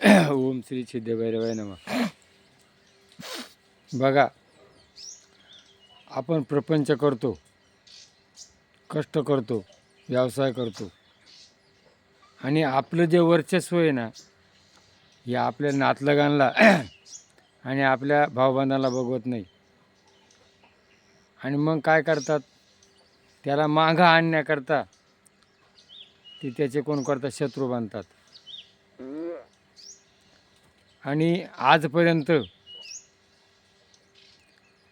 ओम श्री सिद्धभैरवाय नमः. बघा, आपण प्रपंच करतो, कष्ट करतो, व्यवसाय करतो आणि आपलं जे वर्चस्व आहे ना, हे आपल्या नातलगांना आणि आपल्या भावबंधांना बघवत नाही. आणि मग काय करतात, त्याला मागं आणण्याकरता ते त्याचे कोण करतात, शत्रू बांधतात. आणि आजपर्यंत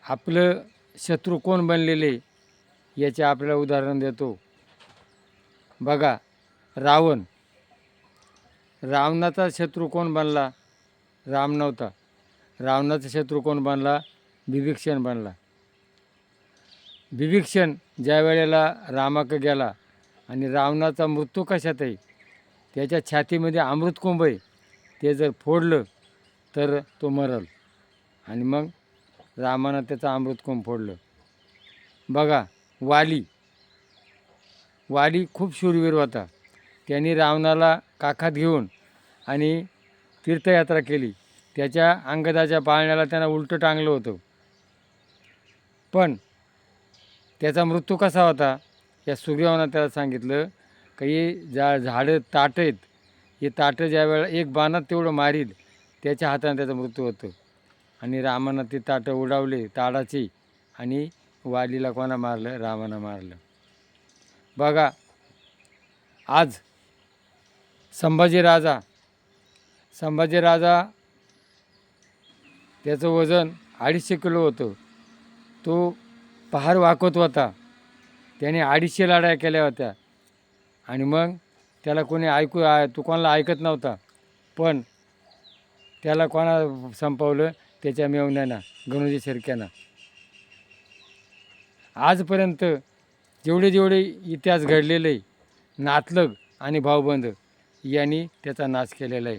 आपलं शत्रू कोण बनलेले याचे आपल्याला उदाहरण देतो. बघा, रावणाचा शत्रू कोण बनला? राम नव्हता. रावणाचा शत्रू कोण बनला? बिभीषण बनला. बिभीषण ज्या वेळेला रामाकडे गेला आणि रावणाचा मृत्यू कशात आहे, त्याच्या छातीमध्ये अमृतकुंभ आहे, ते जर फोडलं तर तो मरल. आणि मग रामानं त्याचं अमृतकुंभ फोडलं. बघा, वाली खूप शूरवीर होता. त्यांनी रावणाला काखात घेऊन आणि तीर्थयात्रा केली. त्याच्या अंगदाच्या पाळण्याला त्यानं उलटं टांगलं होतं. पण त्याचा मृत्यू कसा होता? या सुग्रीवानं त्याला सांगितलं की हे झाडं ताटं आहेत, हे ताटं ज्या वेळेला एक बाणात तेवढं मारील, त्याच्या हाताने त्याचा मृत्यू होतो. आणि रामानं ते ताटं उडावले ताडाची आणि वालीला कोणा मारलं? रामानं मारलं. बघा, आज संभाजी राजा त्याचं वजन 250 किलो होतं. तो पहार वाकत होता. त्याने 250 लढाया केल्या होत्या. आणि मग त्याला कोणी तो कोणाला ऐकत नव्हता. पण त्याला कोणा संपवलं? त्याच्या मेवण्यानं, गणोजी शिर्क्यानं. आजपर्यंत जेवढे इतिहास घडलेले, नातलग आणि भाऊबंद यांनी त्याचा नाश केलेला आहे.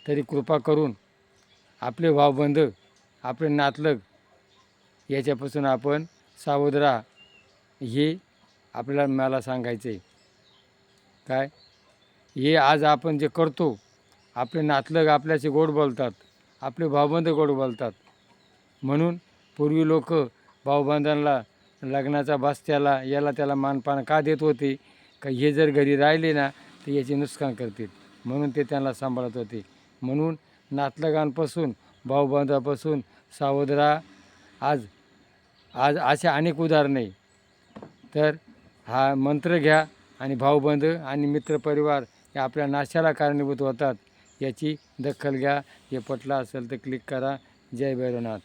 तरी कृपा करून आपले भाऊबंद, आपले नातलग याच्यापासून आपण सावध राहा, हे आपल्याला मला सांगायचं आहे. काय हे आज आपण जे करतो, आपले नातलग आपल्याशी गोड बोलतात, आपले भाऊबंद गोड बोलतात. म्हणून पूर्वी लोक भाऊबंदांना लग्नाचा बस्त्याला याला त्याला मानपान का देत होते? का हे जर घरी राहिले ना तर याचे नुकसान करतील, म्हणून ते त्यांना सांभाळत होते. म्हणून नातलगांपासून, भाऊबंदापासून सावध राहा. आज असे अनेक उदाहरणं आहे. तर हा मंत्र घ्या आणि भाऊबंद आणि मित्रपरिवार हे आपल्या नाशाला कारणीभूत होतात, याची दखल घ्या. हे पटलं असेल तर क्लिक करा. जय भैरवनाथ.